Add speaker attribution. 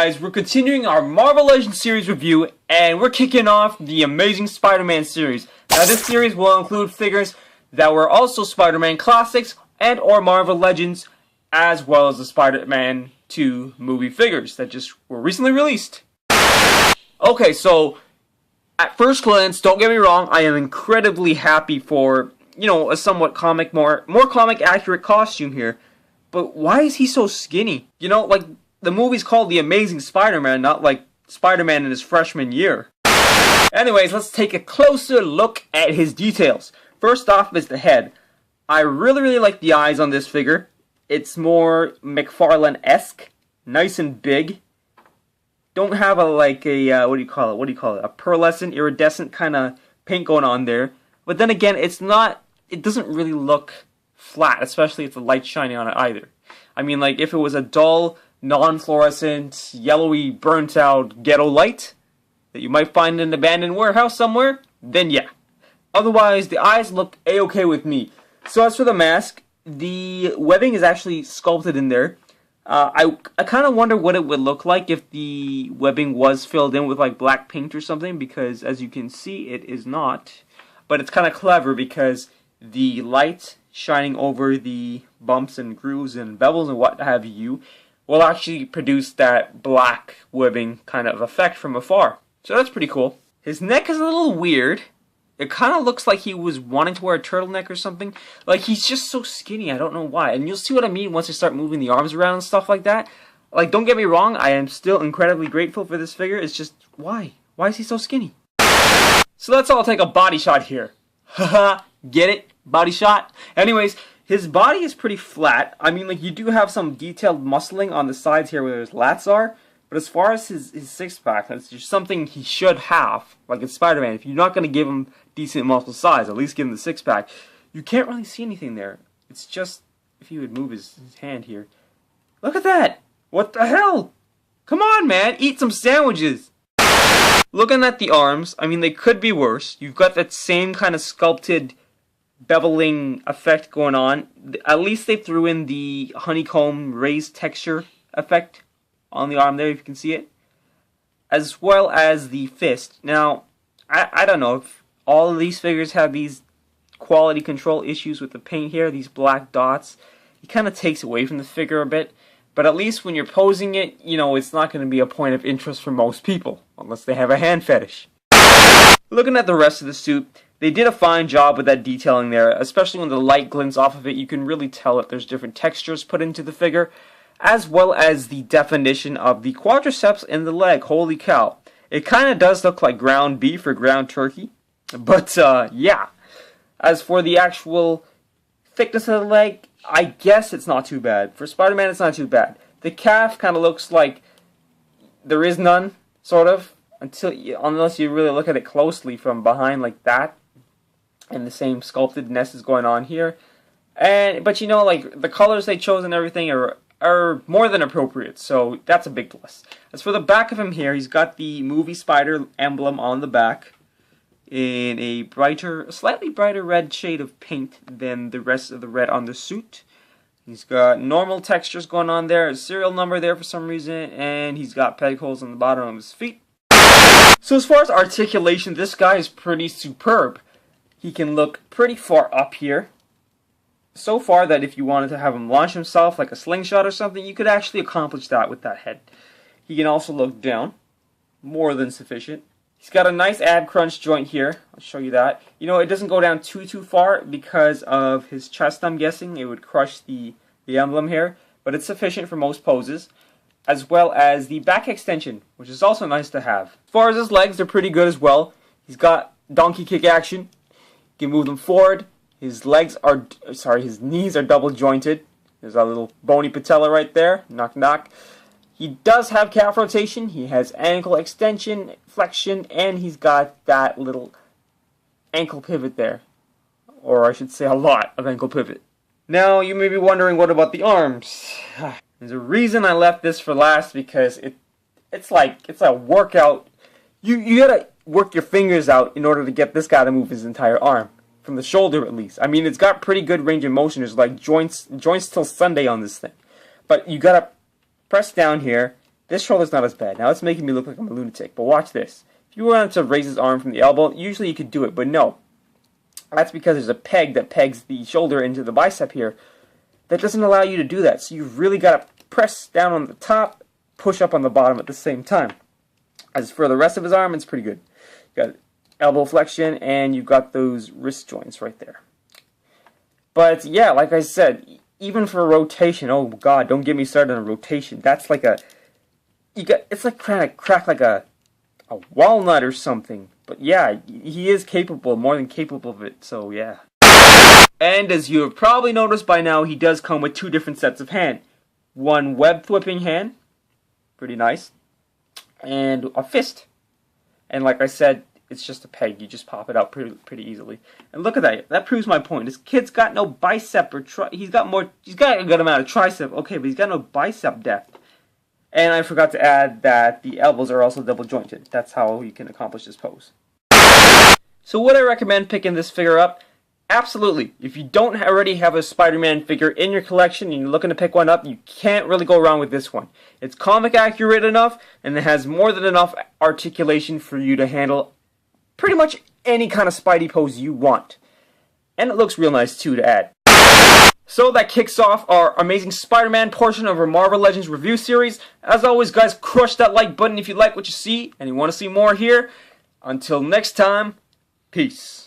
Speaker 1: guys, we're continuing our Marvel Legends series review, and we're kicking off the Amazing Spider-Man series. Now this series will include figures that were also Spider-Man classics and or Marvel Legends, as well as the Spider-Man 2 movie figures that just were recently released. Okay, so at first glance, don't get me wrong, I am incredibly happy for, a somewhat more comic accurate costume here. But why is he so skinny? Like, the movie's called The Amazing Spider-Man, not like Spider-Man in his freshman year. Anyways, let's take a closer look at his details. First off is the head. I really like the eyes on this figure. It's more McFarlane-esque, nice and big. Don't have a what do you call it? A pearlescent, iridescent kind of paint going on there. But then again, it doesn't really look flat, especially if the light's shining on it either. I mean, like, if it was a dull, non-fluorescent, yellowy, burnt-out ghetto light that you might find in an abandoned warehouse somewhere, then yeah. Otherwise, the eyes look a-okay with me. So as for the mask, the webbing is actually sculpted in there. I kind of wonder what it would look like if the webbing was filled in with like black paint or something, because as you can see, it is not. But it's kind of clever because the light shining over the bumps and grooves and bevels and what have you will actually produce that black webbing kind of effect from afar. So that's pretty cool. His neck is a little weird. It kind of looks like he was wanting to wear a turtleneck or something. Like, he's just so skinny, I don't know why. And you'll see what I mean once I start moving the arms around and stuff like that. Like, don't get me wrong, I am still incredibly grateful for this figure. It's just, why? Why is he so skinny? So let's all take a body shot here. Haha, get it? Body shot? Anyways, his body is pretty flat. I mean, like, you do have some detailed muscling on the sides here where his lats are. But as far as his six-pack, that's just something he should have. Like in Spider-Man, if you're not going to give him decent muscle size, at least give him the six-pack. You can't really see anything there. It's just, if he would move his hand here. Look at that! What the hell? Come on, man! Eat some sandwiches! Looking at the arms, I mean, they could be worse. You've got that same kind of sculpted beveling effect going on. At least they threw in the honeycomb raised texture effect on the arm there, if you can see it, as well as the fist. Now, I don't know if all of these figures have these quality control issues with the paint here, these black dots. It kind of takes away from the figure a bit, but at least when you're posing it, it's not going to be a point of interest for most people, unless they have a hand fetish. Looking at the rest of the suit, they did a fine job with that detailing there, especially when the light glints off of it. You can really tell that there's different textures put into the figure, as well as the definition of the quadriceps in the leg. Holy cow. It kind of does look like ground beef or ground turkey. But, yeah. As for the actual thickness of the leg, I guess it's not too bad. For Spider-Man, it's not too bad. The calf kind of looks like there is none, sort of, unless you really look at it closely from behind like that. And the same sculptedness is going on here. But like, the colors they chose and everything are more than appropriate, so that's a big plus. As for the back of him here, he's got the movie Spider emblem on the back in a slightly brighter red shade of paint than the rest of the red on the suit. He's got normal textures going on there, a serial number there for some reason, and he's got peg holes on the bottom of his feet. So as far as articulation, this guy is pretty superb. He can look pretty far up here. So far that if you wanted to have him launch himself like a slingshot or something, you could actually accomplish that with that head. He can also look down. More than sufficient. He's got a nice ab crunch joint here. I'll show you that. It doesn't go down too far because of his chest, I'm guessing. It would crush the emblem here. But it's sufficient for most poses. As well as the back extension, which is also nice to have. As far as his legs, they're pretty good as well. He's got donkey kick action. You can move them forward. His knees are double jointed. There's a little bony patella right there. Knock, knock. He does have calf rotation. He has ankle extension, flexion, and he's got that little ankle pivot there. Or I should say a lot of ankle pivot. Now, you may be wondering, what about the arms? There's a reason I left this for last, because it's a workout. You gotta work your fingers out in order to get this guy to move his entire arm. From the shoulder, at least. I mean, it's got pretty good range of motion. There's like joints till Sunday on this thing. But you gotta press down here, This shoulder's not as bad. Now it's making me look like I'm a lunatic, but watch this. If you wanted to raise his arm from the elbow, usually you could do it, but no. That's because there's a peg that pegs the shoulder into the bicep here that doesn't allow you to do that. So you've really got to press down on the top, push up on the bottom at the same time. As for the rest of his arm, it's pretty good. You got elbow flexion, and you've got those wrist joints right there. But yeah, like I said, even for rotation, oh god, don't get me started on rotation. That's like it's like trying to crack like a walnut or something. But yeah, he is capable, more than capable of it, so yeah. And as you have probably noticed by now, he does come with two different sets of hand. One web whipping hand, pretty nice, and a fist. And like I said, it's just a peg. You just pop it out pretty easily. And look at that. That proves my point. This kid's got no bicep or he's got a good amount of tricep, okay, but he's got no bicep depth. And I forgot to add that the elbows are also double jointed. That's how you can accomplish this pose. So would I recommend picking this figure up? Absolutely. If you don't already have a Spider-Man figure in your collection and you're looking to pick one up, you can't really go wrong with this one. It's comic accurate enough, and it has more than enough articulation for you to handle pretty much any kind of Spidey pose you want. And it looks real nice too to add. So that kicks off our Amazing Spider-Man portion of our Marvel Legends review series. As always, guys, crush that like button if you like what you see and you want to see more here. Until next time, peace.